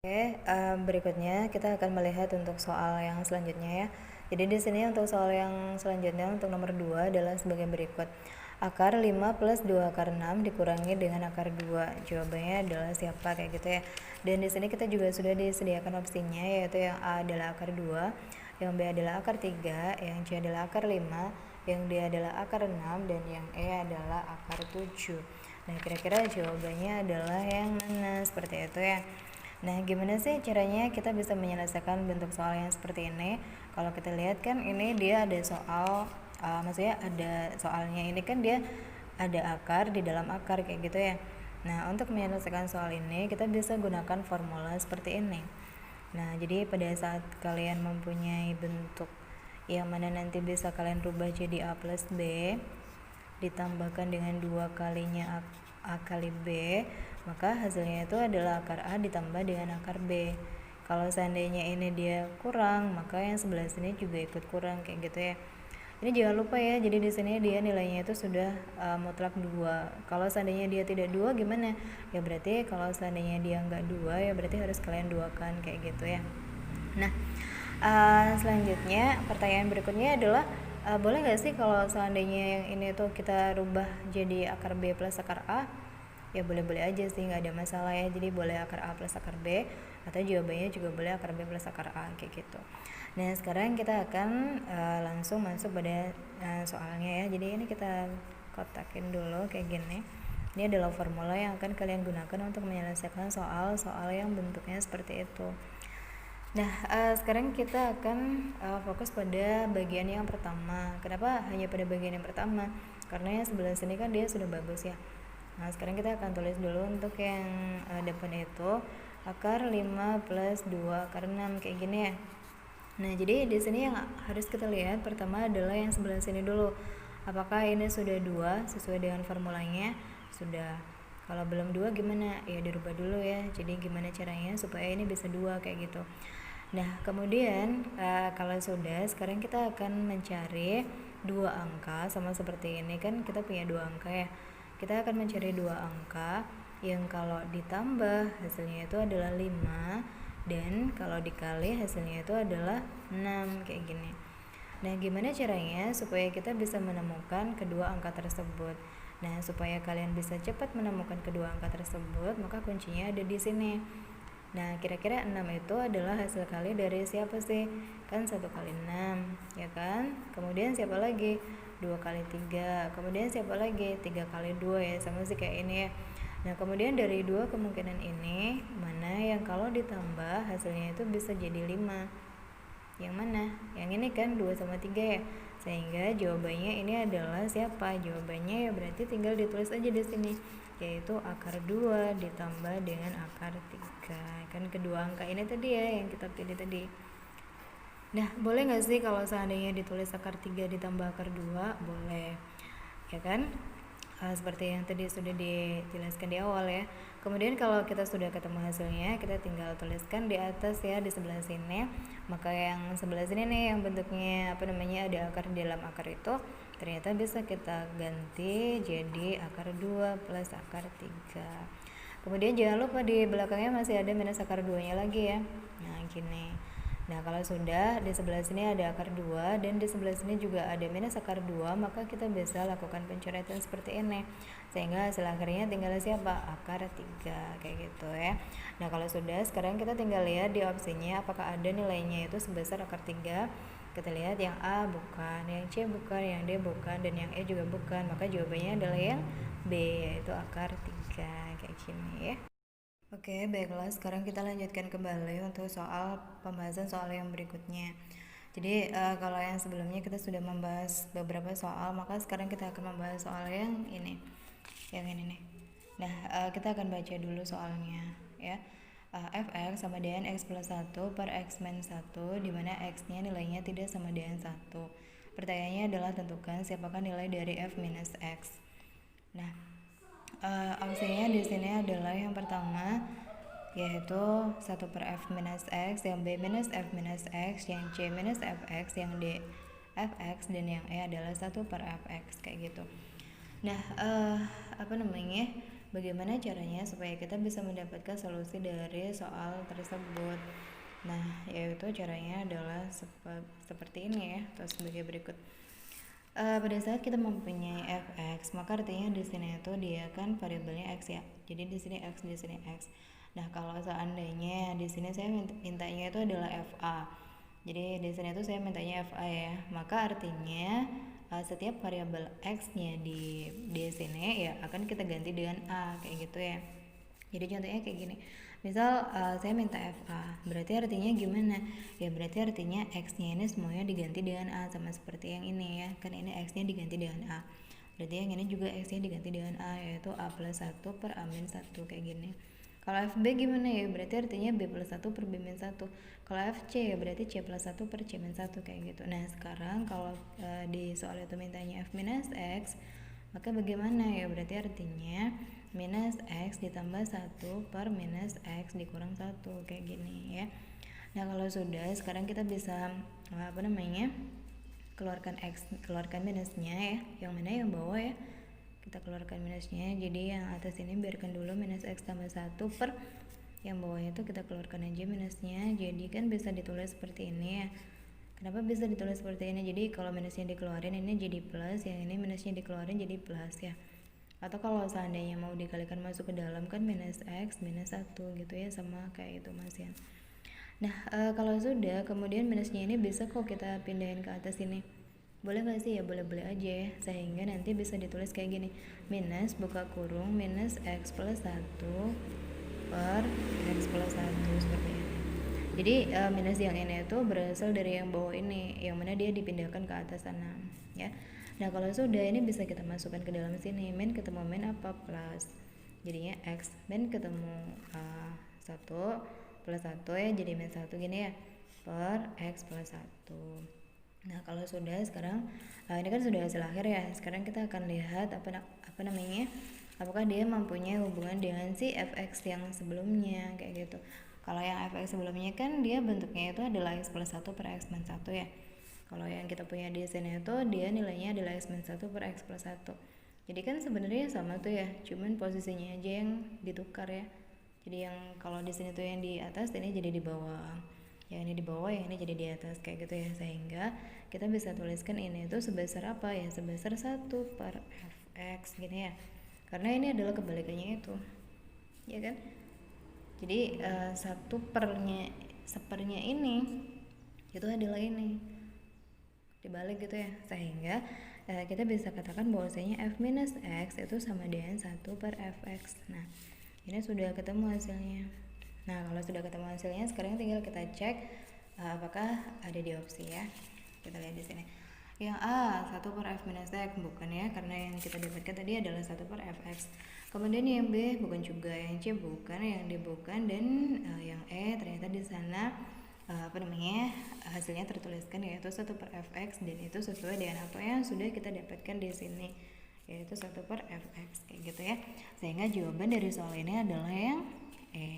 Oke, berikutnya kita akan melihat untuk soal yang selanjutnya ya. Jadi di sini untuk soal yang selanjutnya untuk nomor 2 adalah sebagai berikut. Akar 5 plus 2 akar 6 dikurangi dengan akar 2. Jawabannya adalah siapa kayak gitu ya. Dan di sini kita juga sudah disediakan opsinya, yaitu yang A adalah akar 2, yang B adalah akar 3, yang C adalah akar 5, yang D adalah akar 6, dan yang E adalah akar 7. Nah, kira-kira jawabannya adalah yang mana? Seperti itu ya. Nah, gimana sih caranya kita bisa menyelesaikan bentuk soal yang seperti ini? Kalau kita lihat kan ini dia ada soal, maksudnya ada soalnya ini kan dia ada akar di dalam akar kayak gitu ya. Nah, untuk menyelesaikan soal ini kita bisa gunakan formula seperti ini. Nah, jadi pada saat kalian mempunyai bentuk yang mana nanti bisa kalian rubah jadi A plus B ditambahkan dengan 2 kalinya A kali B, maka hasilnya itu adalah akar A ditambah dengan akar B. Kalau seandainya ini dia kurang, maka yang sebelah sini juga ikut kurang kayak gitu ya. Ini jangan lupa ya, jadi di sini dia nilainya itu sudah mutlak 2. Kalau seandainya dia tidak 2 gimana? Ya berarti kalau seandainya dia enggak 2 ya berarti harus kalian duakan kayak gitu ya. Nah, selanjutnya pertanyaan berikutnya adalah boleh nggak sih kalau seandainya yang ini tuh kita rubah jadi akar B plus akar A? Ya boleh-boleh aja sih, nggak ada masalah ya. Jadi boleh akar A plus akar B, atau jawabannya juga boleh akar B plus akar A kayak gitu. Nah, sekarang kita akan langsung masuk pada soalnya ya. Jadi ini kita kotakin dulu kayak gini. Ini adalah formula yang akan kalian gunakan untuk menyelesaikan soal-soal yang bentuknya seperti itu. Nah, sekarang kita akan fokus pada bagian yang pertama. Kenapa hanya pada bagian yang pertama? Karena yang sebelah sini kan dia sudah bagus ya. Nah, sekarang kita akan tulis dulu untuk yang depan itu akar 5 plus 2 akar 6 kayak gini ya. Nah, jadi di sini yang harus kita lihat pertama adalah yang sebelah sini dulu. Apakah ini sudah 2 sesuai dengan formulanya? Sudah. Kalau belum 2 gimana? Ya dirubah dulu ya. Jadi gimana caranya supaya ini bisa 2 kayak gitu. Nah, kemudian kalau sudah, sekarang kita akan mencari dua angka sama seperti ini kan kita punya dua angka ya. Kita akan mencari dua angka yang kalau ditambah hasilnya itu adalah 5 dan kalau dikali hasilnya itu adalah 6 kayak gini. Nah, gimana caranya supaya kita bisa menemukan kedua angka tersebut? Nah, supaya kalian bisa cepat menemukan kedua angka tersebut, maka kuncinya ada di sini. Nah, kira-kira 6 itu adalah hasil kali dari siapa sih? Kan 1 kali 6, ya kan? Kemudian siapa lagi? 2 kali 3. Kemudian siapa lagi? 3 kali 2 ya, sama sih kayak ini ya. Nah, kemudian dari dua kemungkinan ini, mana yang kalau ditambah hasilnya itu bisa jadi 5? Yang mana? Yang ini kan 2 sama 3 ya. Sehingga jawabannya ini adalah siapa? Jawabannya ya berarti tinggal ditulis aja di sini, yaitu akar 2 ditambah dengan akar 3. Kan kedua angka ini tadi ya yang kita pilih tadi. Nah, boleh nggak sih kalau seandainya ditulis akar 3 ditambah akar 2? Boleh, ya kan? Seperti yang tadi sudah dijelaskan di awal ya. Kemudian kalau kita sudah ketemu hasilnya, kita tinggal tuliskan di atas ya, di sebelah sini. Maka yang sebelah sini nih yang bentuknya ada akar di dalam akar itu, ternyata bisa kita ganti jadi akar 2 plus akar 3. Kemudian jangan lupa di belakangnya masih ada minus akar 2-nya lagi ya. Nah, gini. Nah, kalau sudah di sebelah sini ada akar 2 dan di sebelah sini juga ada minus akar 2, maka kita bisa lakukan pencoretan seperti ini. Sehingga hasil akhirnya tinggal siapa? Akar 3 kayak gitu ya. Nah, kalau sudah, sekarang kita tinggal lihat di opsinya apakah ada nilainya itu sebesar akar 3. Kita lihat yang A bukan, yang C bukan, yang D bukan, dan yang E juga bukan. Maka jawabannya adalah yang B, yaitu akar 3 kayak gini ya. Oke, baiklah. Sekarang kita lanjutkan kembali untuk soal pembahasan soal yang berikutnya. Jadi kalau yang sebelumnya kita sudah membahas beberapa soal, maka sekarang kita akan membahas soal yang ini nih. Nah, kita akan baca dulu soalnya, ya. Fx sama dengan x plus 1 per x min 1, di mana x-nya nilainya tidak sama dengan 1. Pertanyaannya adalah tentukan siapakah nilai dari f minus x. Nah, opsinya di sini adalah yang pertama yaitu 1 per f minus x, yang b minus f minus x, yang c minus fx, yang d fx, dan yang e adalah 1 per fx kayak gitu. Nah, bagaimana caranya supaya kita bisa mendapatkan solusi dari soal tersebut. Nah, yaitu caranya adalah seperti ini ya, atau sebagai berikut. Pada saat kita mempunyai fx, maka artinya di sini itu dia kan variabelnya x ya. Jadi di sini x, di sini x. Nah, kalau seandainya di sini saya mintanya itu adalah fa. Jadi di sini itu saya mintanya fa ya. Maka artinya setiap variabel x-nya di sini ya akan kita ganti dengan a kayak gitu ya. Jadi contohnya kayak gini. Misal saya minta FA, berarti artinya gimana? Ya berarti artinya X-nya ini semuanya diganti dengan A, sama seperti yang ini ya. Kan ini X-nya diganti dengan A. Berarti yang ini juga X-nya diganti dengan A, yaitu A plus 1 per A min 1 kayak gini. Kalau FB gimana ya? Berarti artinya B plus 1 per B min 1. Kalau FC ya berarti C plus 1 per C min 1 kayak gitu. Nah sekarang kalau di soal itu mintanya F minus X, maka bagaimana ya? Berarti artinya minus X ditambah 1 per minus X dikurang 1 kayak gini ya. Nah kalau sudah, sekarang kita bisa keluarkan X, keluarkan minusnya ya. Yang mana yang bawah ya, kita keluarkan minusnya. Jadi yang atas ini biarkan dulu minus X tambah 1 per yang bawahnya itu kita keluarkan aja minusnya. Jadi kan bisa ditulis seperti ini ya. Kenapa bisa ditulis seperti ini? Jadi kalau minusnya dikeluarin ini jadi plus, yang ini minusnya dikeluarin jadi plus ya. Atau kalau seandainya mau dikalikan masuk ke dalam kan minus X minus 1 gitu ya, sama kayak itu Mas ya. Nah kalau sudah, kemudian minusnya ini bisa kok kita pindahin ke atas ini. Boleh gak sih? Ya boleh-boleh aja ya. Sehingga nanti bisa ditulis kayak gini, minus buka kurung minus X plus 1 per X plus 1 seperti ini. Jadi minus yang ini itu berasal dari yang bawah ini, yang mana dia dipindahkan ke atas sana ya. Nah kalau sudah, ini bisa kita masukkan ke dalam sini. Min ketemu min apa? Plus. Jadinya X. Min ketemu 1 plus 1 ya, jadi min 1 gini ya. Per X plus 1. Nah kalau sudah, sekarang ini kan sudah hasil akhir ya. Sekarang kita akan lihat apakah dia mempunyai hubungan dengan si fx yang sebelumnya kayak gitu. Kalau yang fx sebelumnya kan dia bentuknya itu adalah x plus 1 per x min 1 ya. Kalau yang kita punya di sini itu dia nilainya adalah x min 1 per x plus 1. Jadi kan sebenarnya sama tuh ya, cuman posisinya aja yang ditukar ya. Jadi yang kalau di sini tuh yang di atas, ini jadi di bawah. Yang ini di bawah, yang ini jadi di atas kayak gitu ya. Sehingga kita bisa tuliskan ini itu sebesar apa ya? Sebesar 1 per fx gini ya. Karena ini adalah kebalikannya itu. Ya kan? Jadi 1 sepernya ini itu adalah ini dibalik gitu ya, sehingga kita bisa katakan bahwasanya f minus x itu sama dengan 1 per fx. Nah ini sudah ketemu hasilnya. Nah kalau sudah ketemu hasilnya, sekarang tinggal kita cek apakah ada di opsi ya. Kita lihat di sini yang A 1 per f minus x, bukan ya, karena yang kita dapatkan tadi adalah 1 per fx. Kemudian yang B bukan juga, yang C bukan, yang D bukan, dan yang E ternyata di sana hasilnya tertuliskan yaitu 1 per fx, dan itu sesuai dengan apa yang sudah kita dapatkan di sini, yaitu 1 per fx kayak gitu ya. Sehingga jawaban dari soal ini adalah yang E.